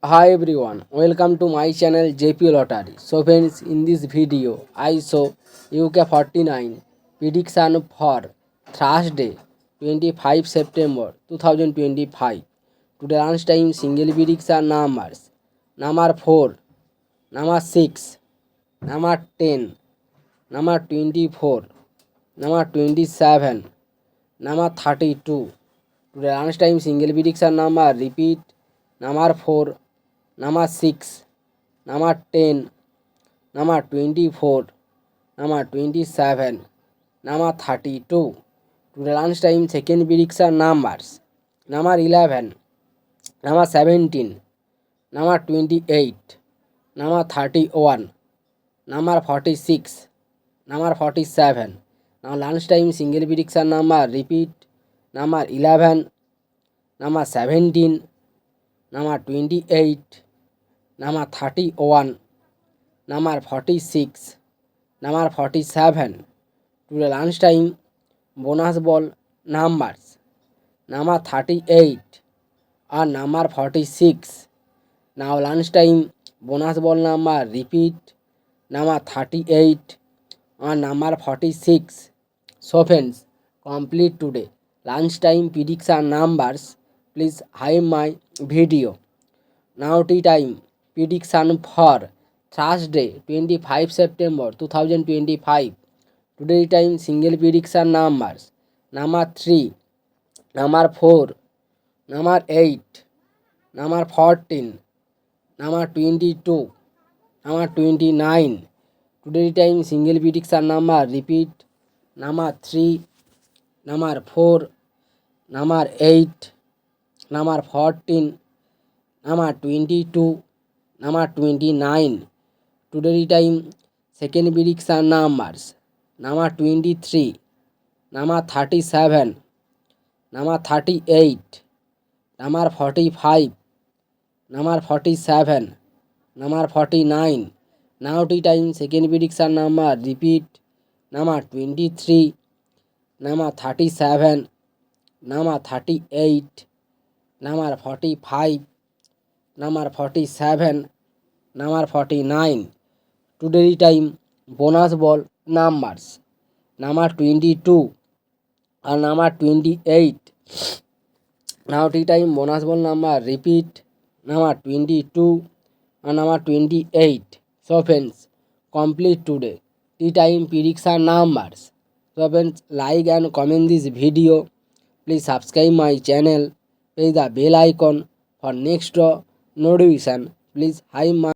Hi everyone, welcome to my channel JP Lottery. So friends, in this video, I show UK 49 prediction for Thursday 25 September 2025. Today lunchtime single prediction numbers. Number 4, number 6, number 10, number 24, number 27, number 32. Today lunchtime single prediction number repeat number 4, number 6, number 10, number 24, number 27, number 32. Today lunchtime second prediction numbers number 11, number 17, number 28, number 31, number 46, number 47. Now lunchtime single prediction number repeat number 11, number 17, number 28, number 31, number 46, number 47. Today lunchtime bonus ball numbers number 38 and number 46. Now lunchtime bonus ball number repeat number 38 and number 46. So friends, complete today lunchtime prediction numbers. Please hide my video. Now tea time prediction for Thursday 25 September 2025. Today time single prediction numbers number 3, number 4, number 8, number 14, number 22, number 29. Today time single prediction number repeat number 3, number 4, number 8, number 14, number 22, number 29. Today time second prediction numbers number 23, number 37, number 38, number 45, number 47, number 49. Now tea time second prediction number repeat number 23, number 37, number 38, number 45, number 47, number 49. Today time bonus ball numbers number 22 and number 28. Now tea time bonus ball number repeat number 22 and number 28. So friends, complete today tea time prediction numbers. So friends, like and comment this video. Please subscribe my channel. Press the bell icon for next notification. Please hide my